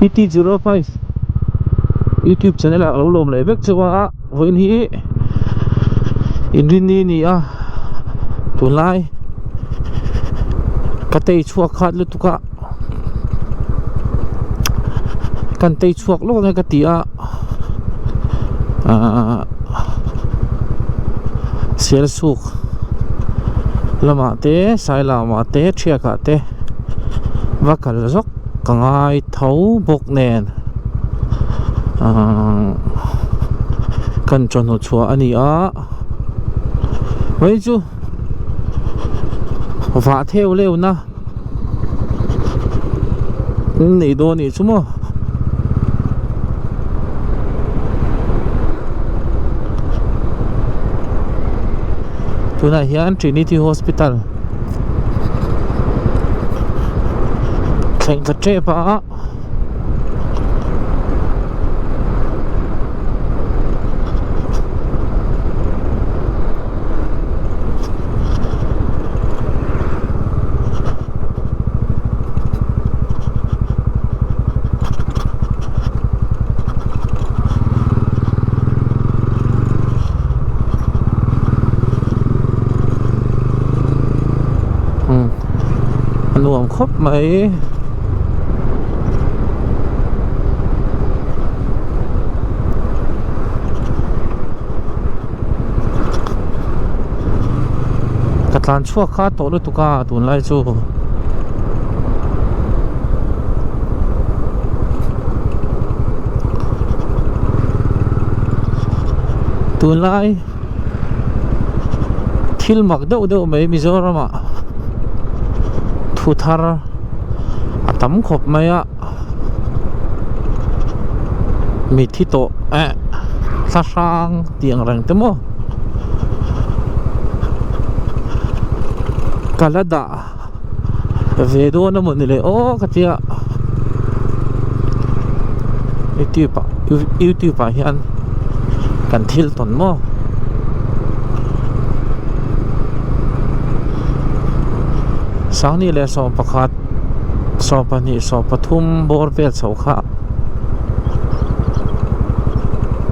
ET05 YouTube channel a lo lom le vek chawa voin hi inrini ni a tunlai katei chuak khat lu tuka kan tei chuak lo ngai katia sel suk lama te sai lama te thia ka te vakal zok kangai thau bok nen kan chon ho chua ani a wei chu va theo leu na nei do ni chu mo tuna hian Trinity Hospital thleng ka tre pa nuông khóc mấy cắt lan chua khá tổ được tụi ca tuần lại chu tuần lại thil mặc đâu đâu mấy Mizoram à thu thar atam khop maya mi thi to sa sang tiang rang temo kalada vedo na monile o katia YouTube pa hian kan thil ton mo sáng nay là sọp pakhat sọp pani sọp pathum bor vel chawkha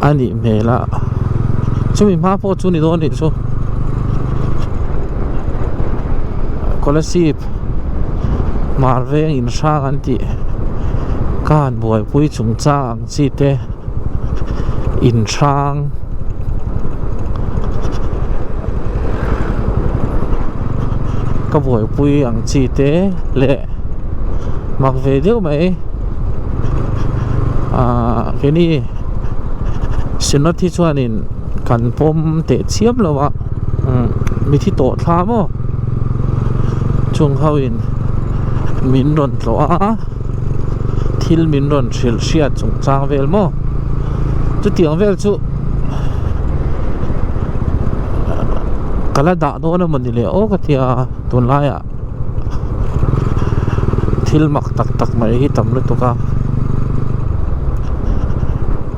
ani mela chumi ma po chu ni do ni chu scholarship marve in sang anti kan boy pui chung chang chi te in sang cái buổi vui ăn chi tế lệ mặc về điều mấy cái này xin nó thì cho nên cần pom để chiếm rồi ạ mình thì tổ tham ô chung hậu in mình đồn rõ thil mình đồn xịt xịt chung trang về mò chú tiếng về chú kalada do na manile o katia tunlaya thil mak tak tak mai hi tam lu tuka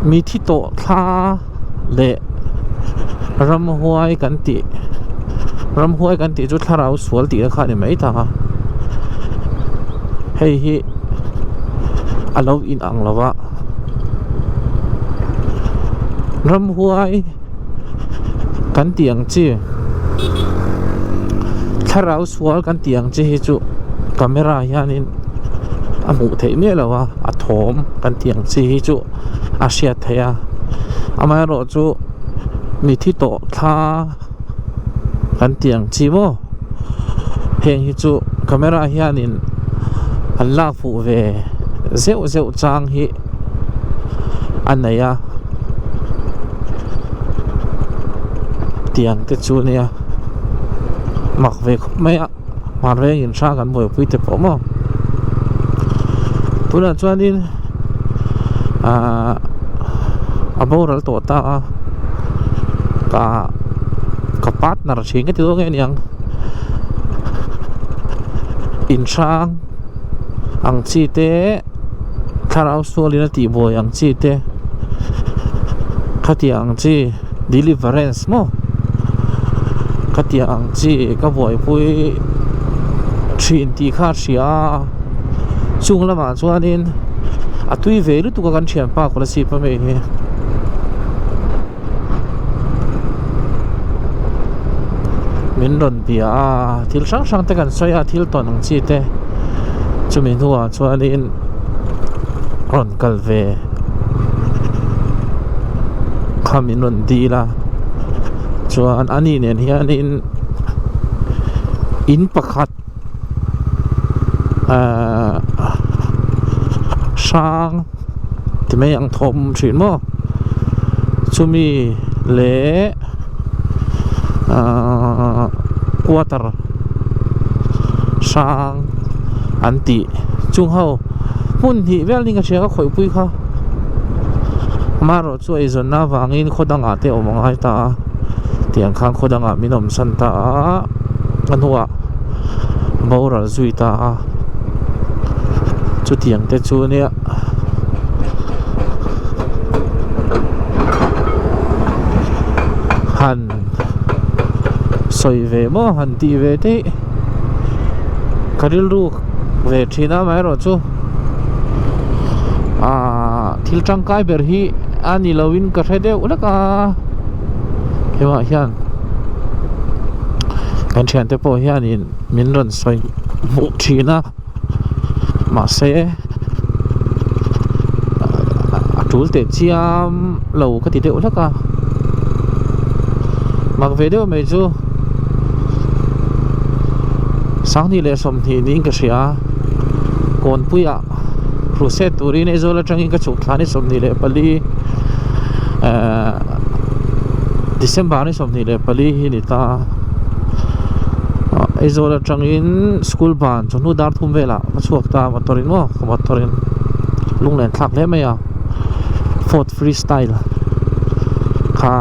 mi thi to tha le ram huai kan ti chu tharau sual ti kha ni mai ta hei hi alo in ang lawa ram huai kan tiang chi tharau sual kan tiang chi hi chu camera hianin a mu thei me lawa a thom kan tiang chi hi chu a hriat theia amai ro chu mi thi to tha kan tiang chi mo heng hi chu camera hianin an lak fu ve zeu chang hi anaya tiang te chu nia mặc về khúc mấy ạ mà về nhìn xa gần buổi quy tập ốm không tôi là cho nên bao giờ tổ ta cả partner chính cái thứ nghe nhàng in sang ang chi te tharau sualina ti boy ang chi te khati ang chi deliverance mo katia ang chi ka boy pui thin ti kha ria chung lama chuanin atui velu tu kan thiam pa ko la si pa me he min ron pia thil sang sang te kan soya thil ton ang chi te chumi nuwa chuanin ron kal ve khamin ron di la chuan ani nen hianin in pakhat sang ti mai ang thom thin mo chumi le quarter sang anti chung ho mun hi vel ning a chega khoi pui kha maro chu ai zon na wangin khodanga te omangai ta tiang khang khodanga minom san ta anwa boral zui ta chu tiang te chu ne han soi ve mo han ti ve te karil ru ve thina mai ro chu thil tangkai ber hi ani lowin ka thede ulaka hewa hian kan thian te po hian in min ron soi mu thina ma se atul te chiam lo ka ti de ulaka mak ve de mai chu sang ni le som thi ning ka sia kon puya process turin ezola tangin ka chuk thani som ni le pali December ni som ni le pali hi ni ta ezola tangin school ban chonu dar thum vela ma chuak ta motorin mo motorin lunglen thak le mai ya Ford freestyle kha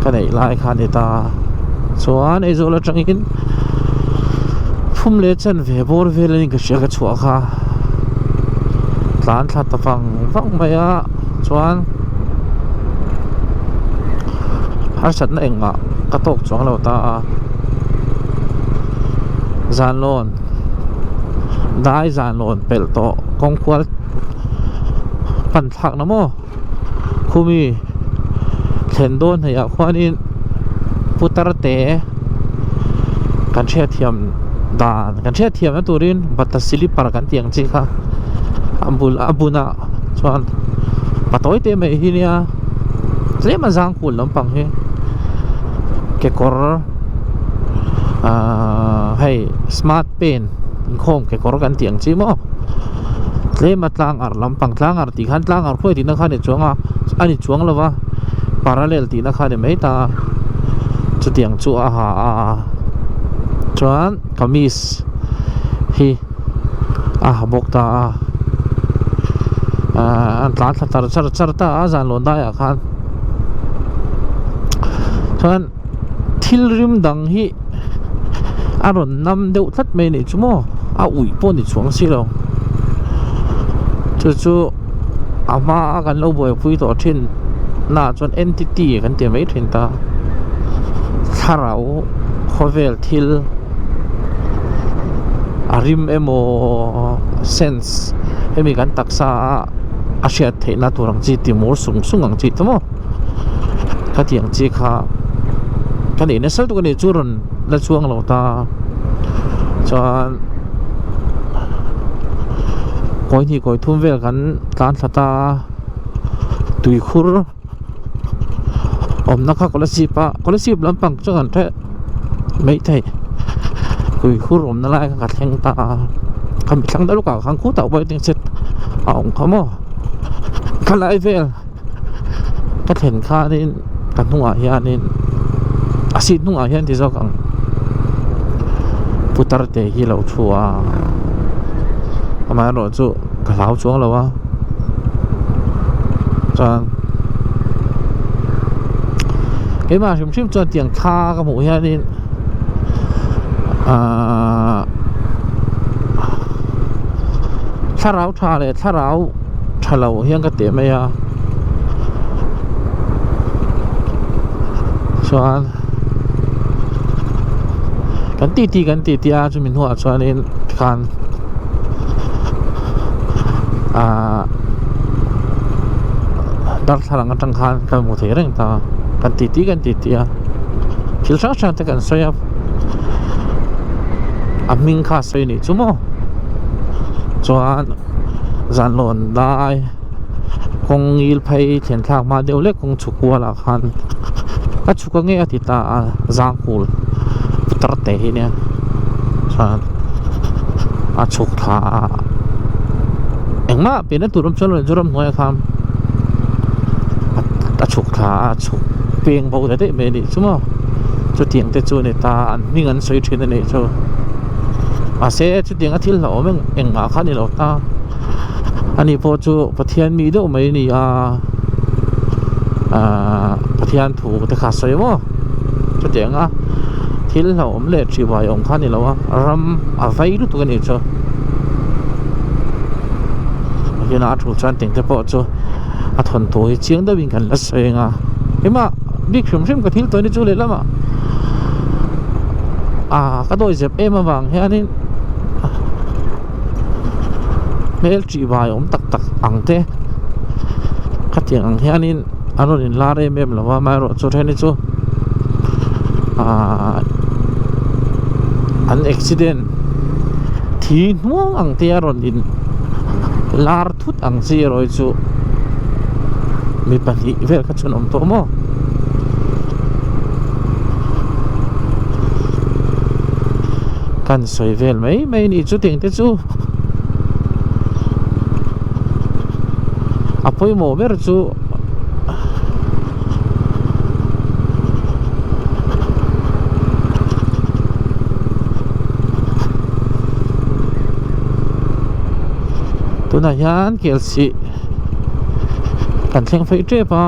kanai lai kha ni ta chuan ezola tangin phum le chan ve bor ve le ka sia ka chua kha tlan thlat ta fang maya chuan har sat na enga ka tok chuang lo ta zan lon dai zan lon pel to kong kwal pan thak na mo khumi thlen don ya khwanin putar te kan thia thiam dan kan thia thiam na turin bata silipar kan tiang chi kha ambul abuna chuan patoi te mai hi nia tlema jang pul lampang he ke kor hey smart pen khom ke kor kan tiang chi mo tlema tlang ar lampang tlang ar ti khan tlang ar khoi ti na khan ni chuanga ani chuang lawa parallel ti na khan ni mai ta chu tiang chu a ha chuan kamis hi bok ta an tlan thlar char ta zan lon da ya khan chuan thil rim dang hi aron nam deuh thlat mai ni chumo a ui po ni chuang si lo chu ama kan lo boi pui to thin na chuan entity kan ti mai thin ta tharau khovel thil arim emo sense emi kan taksa asia the na turang chi ti mor sung ang chi tamo ka tiang chi kha kan ine sal tu kan e churon la chuang lo ta chuan koi ni koi thum vel kan tlan thata tui khur om na kha scholarship lampang chuan the mai thai kui khur om na lai ka thleng ta kam thlang da lu ka khang khu ta bai ting set ong khamo khalai vel ka thlen kha nin kan hunga hianin asit nunga hian ti zok ang putar te hi lo thua ama ro chu ka lau chuang lo wa chan cái mà chúng cho tiền kha cái mũi ha nên thà ráo trà này thà ráo trà lẩu hiang cái tiệm này à choกันตีกันตีà cho mình hoa cho nên can dar tharang atang khan kan mu thei reng ta kan ti a thil sang sang te kan soya aming kha soi ni chumo chuan zan lon dai kong il phai thian thak ma deuh le kong chukua la khan ka chuka nge ati ta zang khul putar te hi ne chuan a chuk tha engma pe na turum chalo juram noi kham a chuk tha a chuk peng bo de me ni chumo chu tiang te chu ne ta an ning an soi thin ne chu a se chu tiang a thil lo meng engma kha ni lo ta ani po chu pathian mi do mai ni pathian thu te kha soi mo chu tiang a thil lo om le chi wa ong kha ni lo ram a vai lu tu ni chu na thu chan ting te po chu a thon to hi chiang da win kan la senga ema big shim ka thil to ni chu le lama ka doi zep em awang he anin mel chi vai om tak tak ang te ka tiang ang he anin anon in la re mem lawa mai ro chu theni chu an accident thi nuang ang te aron in lar thut ang si roi chu mi pali vel ka chun om to mo kan soi vel mai ni chu ting te chu apoi mo ber chu tuna hian kelsi kan thleng fei tre pa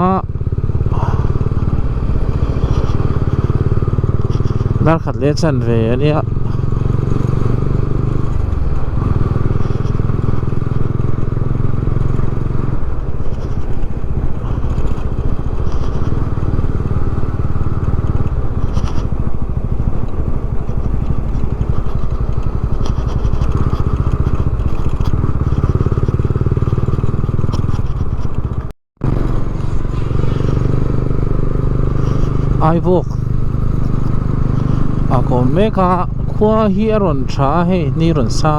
dar khat le chan ve ania ai bok ako meka khua hi aron tha he ni ron sa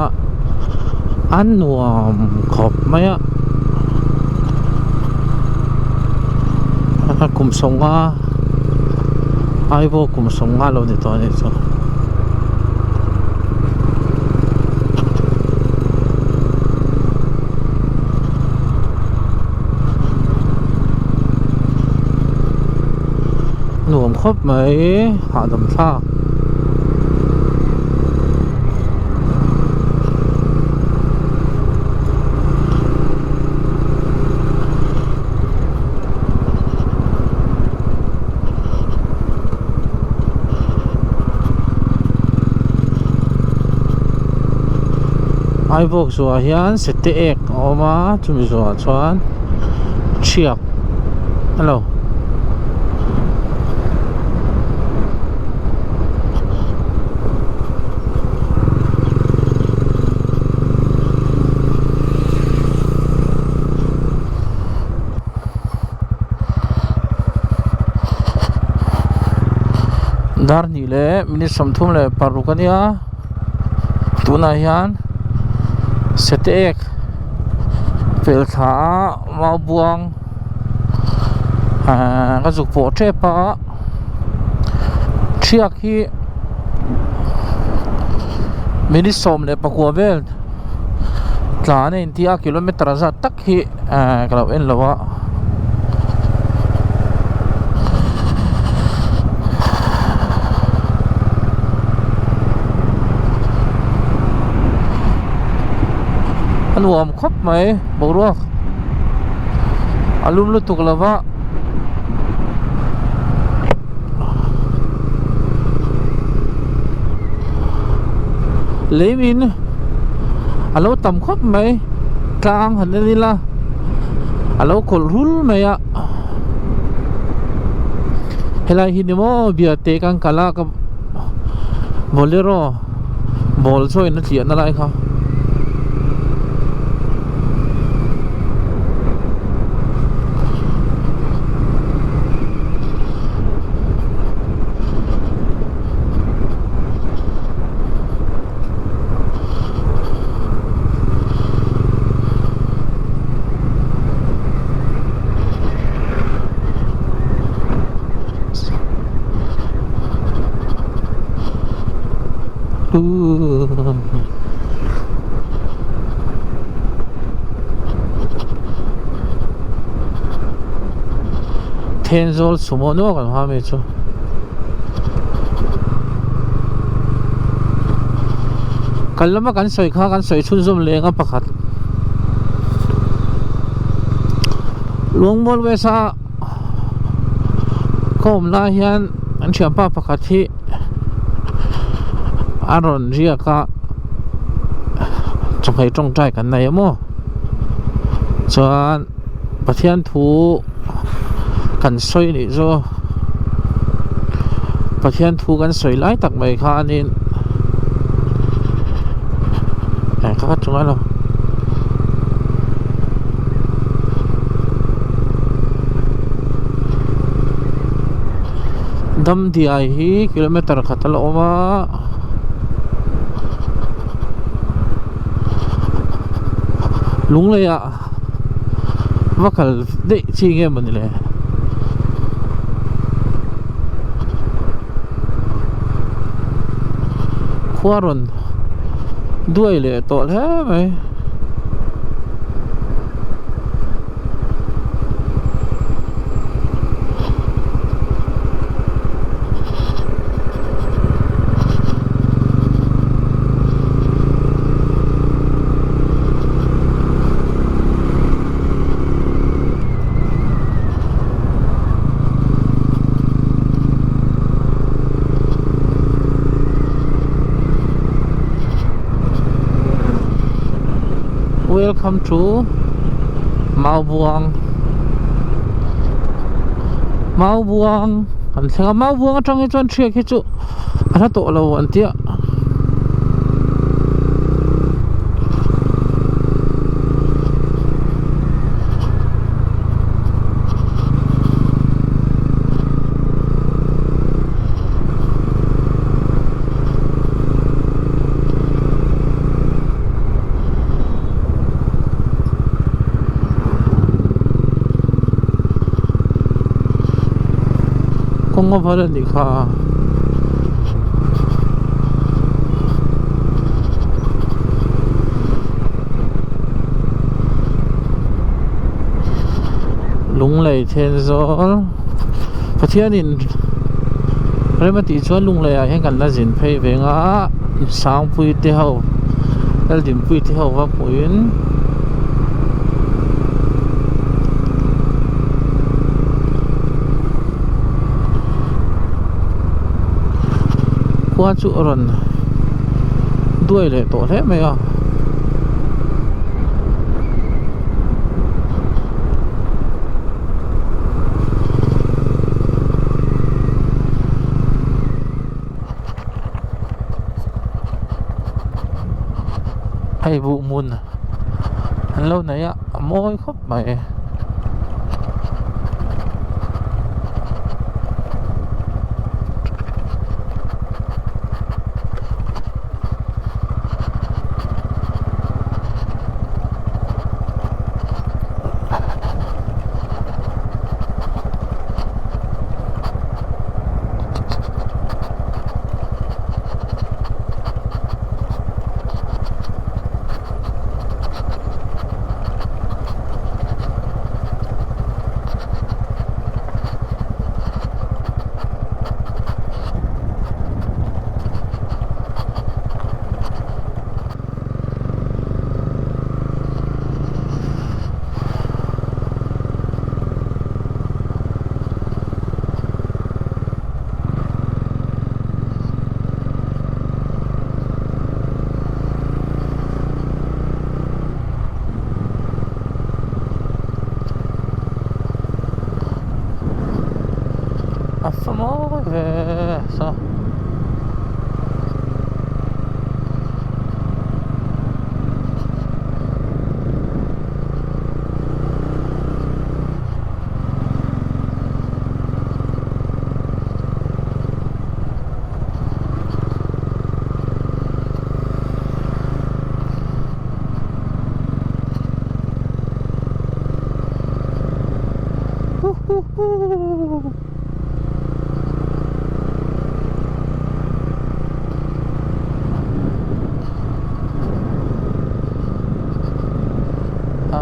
an nuam khop maya kum songa ai bok kum songa lo ni to ni so nuam khop mai ha dam tha ai bok zo hian sete ek oma chumi zo chuan chiak hello dar ni le minit samthum le parukania tuna hian sete ek pel tha ma buang ka zuk po tre pa thiak hi minit som le pakua vel tla ne in tia kilometer za tak hi kalau en lawa nuam khop mai boruak alum lu tuk lava lemin alo tam khop mai tlang han ni la alo kol rul mai ya helai hi mo bia te kan kala ka bolero bol choi na thia na lai kha Tenzol sumo no kan hame chu kalama kan soi kha kan soi chun zum lenga pakhat lungmol wesa kom la hian an thiampa pakhat hi aron ria ka chonghai chongtai kan nai amo chuan pathian thu kan soi ni zo pathian thu kan soi lai tak mai kha anin ka chunga lo dam di ai hi kilometer khatal oma lung le ya vakal de chi nge man le khuaron đuôi lệ tội thế mày welcome to Mau Buang anh xem Mau Buang trong cái chân chia cái chỗ anh tổ là anh tiếc không có phải là gì cả lung lầy thiên gió phát hiện in rồi mà tí chuan lung lầy à hiện gần là dính phê về ngã sáng bụi tê hậu là điểm bụi tê hậu và bụi qua chỗ rồi đuôi để tổ thế mày à hay vụ muôn lâu này ạ môi khóc mày sao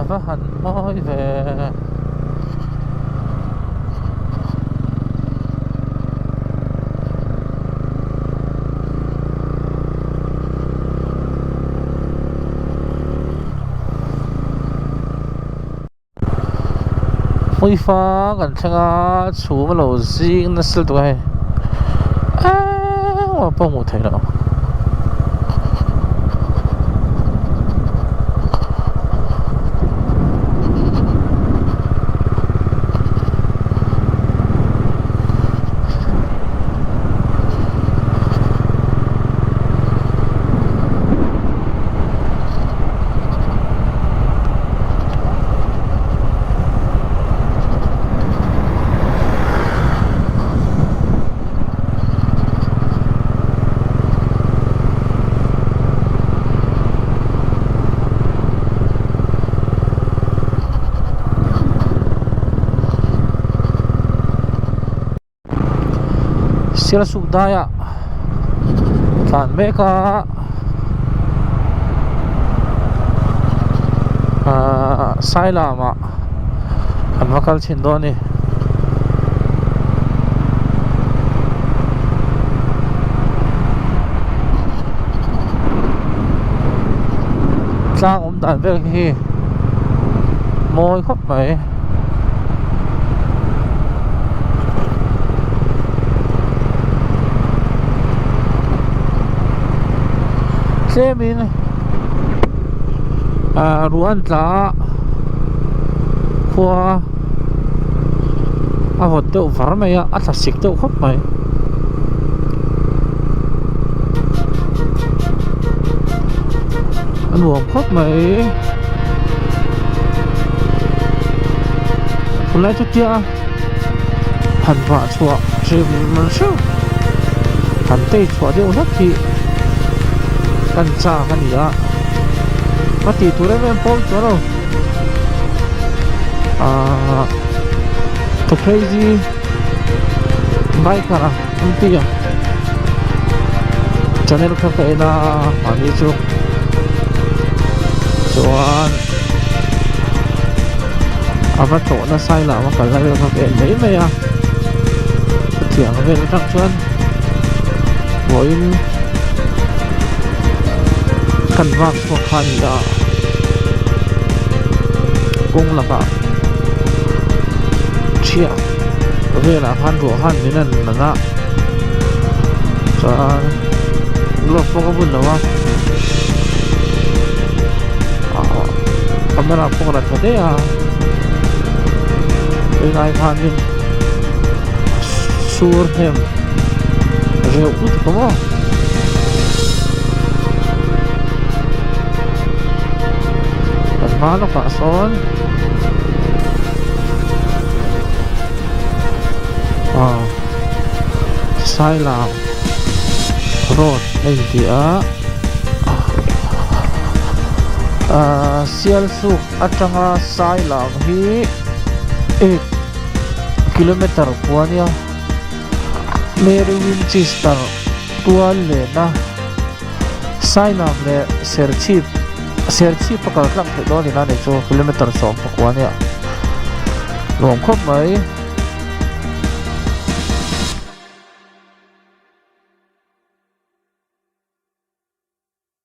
va han moi ve Ui pha kan thanga chu ma lo zing na sil tu hai wa pa mu thai lo sila sugdaya kan meka saila ma kan makal chindo ni tlang dan vek hi moi khop mai Semin ruan tla kwa a hot teu var mai a tla sik teu khop mai an nuam khop mai kulai tu tia han va chua jim man shu han tei chua deu nak ki kan cha kan ya mati ture men pom choro to crazy bike kara untia channel ka na ani chu chuan ava to na sai la ma kal la ka ke nei me ya thiang ve na tak chuan boin kan vak so khan da kong la ka chia ve la han ro han ni nan na cha lo fo ko bun wa camera fo ra thade ya nai khan din sur hem re ut ko malo ka son sai lao road ai dia sial su atanga sai lao hi 1 kilometer puania Mary Winchester tuan le na sai nam le serchi pakal tlang thei do ni na ne chu kilometer som pakwa nia lom khop mai